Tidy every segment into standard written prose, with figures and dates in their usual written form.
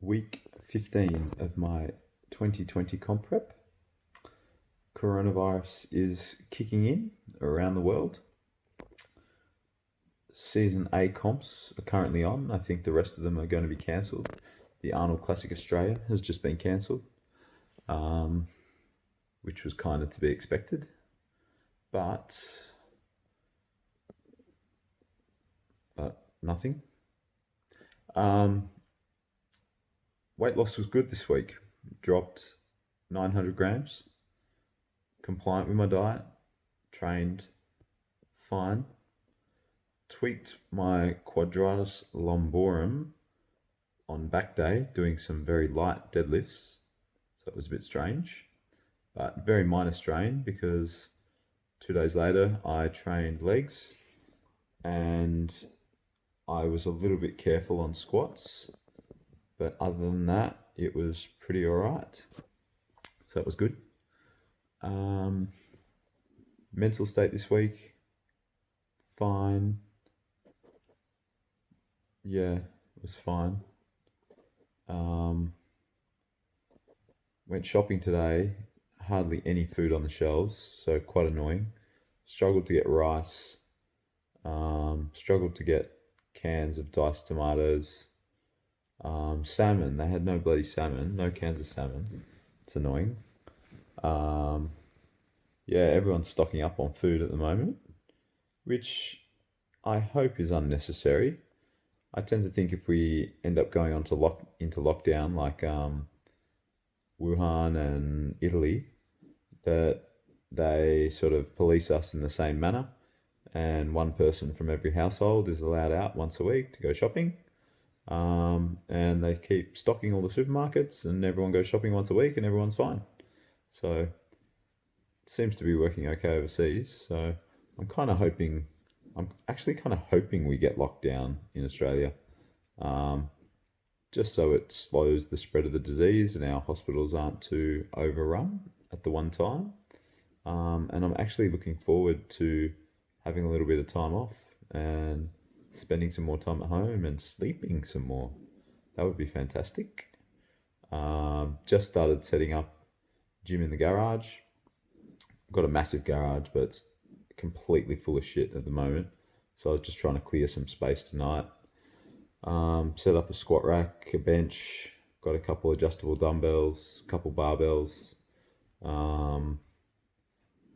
week 15 of my 2020 comp prep. Coronavirus is kicking in around the world. Season A comps are currently on. I think the rest of them are going to be cancelled. The Arnold Classic Australia has just been cancelled, which was kind of to be expected. But nothing. Weight loss was good this week. Dropped 900 grams. Compliant with my diet. Trained fine. Tweaked my quadratus lumborum on back day, doing some very light deadlifts. So it was a bit strange, but very minor strain because 2 days later I trained legs and I was a little bit careful on squats, but other than that, it was pretty all right. So that was good. Mental state this week, fine. Yeah, it was fine. Went shopping today, hardly any food on the shelves, so quite annoying. Struggled to get rice, struggled to get cans of diced tomatoes. Salmon, they had no bloody salmon, no cans of salmon. It's annoying. Yeah, everyone's stocking up on food at the moment, which I hope is unnecessary. I tend to think if we end up going into lockdown like Wuhan and Italy, that they sort of police us in the same manner, and one person from every household is allowed out once a week to go shopping. And they keep stocking all the supermarkets, and everyone goes shopping once a week, and everyone's fine. So it seems to be working okay overseas. So I'm actually kind of hoping we get locked down in Australia, just so it slows the spread of the disease and our hospitals aren't too overrun at the one time. And I'm actually looking forward to having a little bit of time off and spending some more time at home and sleeping some more. That would be fantastic. Just started setting up gym in the garage. I've got a massive garage, but it's completely full of shit at the moment. So I was just trying to clear some space tonight. Set up a squat rack, a bench, got a couple adjustable dumbbells, a couple barbells.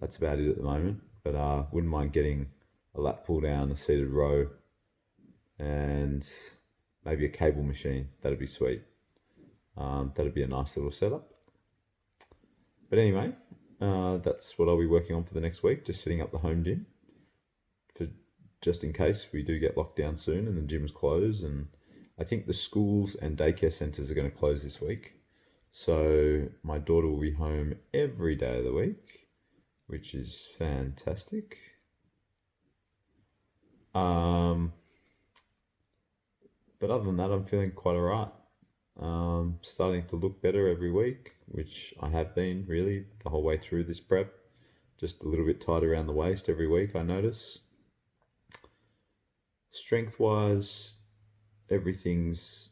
That's about it at the moment, but wouldn't mind getting a lat pull down, a seated row, and maybe a cable machine. That'd be sweet. That'd be a nice little setup. But anyway, that's what I'll be working on for the next week, just setting up the home gym for just in case we do get locked down soon and the gyms close. And I think the schools and daycare centres are going to close this week. So my daughter will be home every day of the week, which is fantastic. But other than that, I'm feeling quite alright. Starting to look better every week, which I have been really the whole way through this prep. Just a little bit tight around the waist every week, I notice. Strength-wise, everything's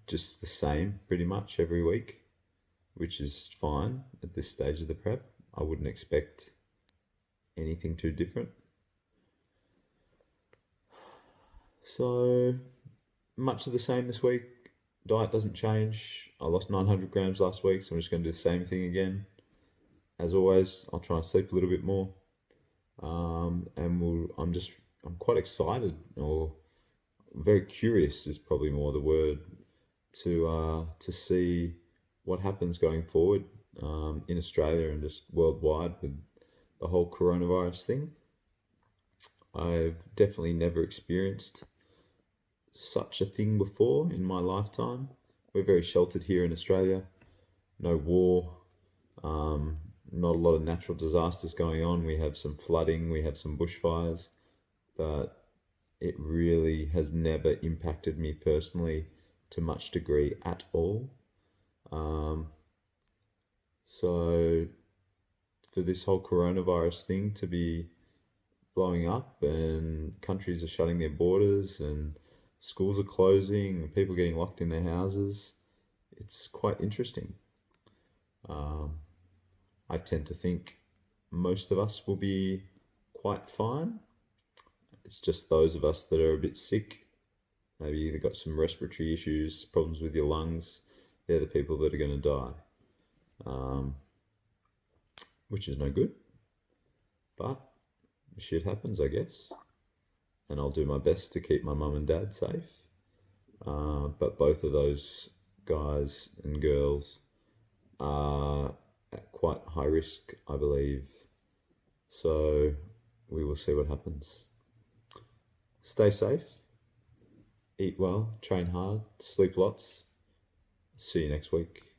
just the same pretty much every week, which is fine at this stage of the prep. I wouldn't expect anything too different. So much of the same this week. Diet doesn't change. I lost 900 grams last week, so I'm just going to do the same thing again. As always, I'll try and sleep a little bit more. I'm quite excited, or very curious is probably more the word, to see what happens going forward in Australia and just worldwide with the whole coronavirus thing. I've definitely never experienced such a thing before in my lifetime. We're very sheltered here in Australia. No war, not a lot of natural disasters going on. We have some flooding, we have some bushfires, but it really has never impacted me personally to much degree at all. So for this whole coronavirus thing to be blowing up and countries are shutting their borders and schools are closing and people getting locked in their houses, it's quite interesting. I tend to think most of us will be quite fine. It's just those of us that are a bit sick, maybe you've got some respiratory issues, problems with your lungs, they're the people that are going to die, which is no good. But shit happens, I guess. And I'll do my best to keep my mum and dad safe. But both of those guys and girls are at quite high risk, I believe. So we will see what happens. Stay safe, eat well, train hard, sleep lots. See you next week.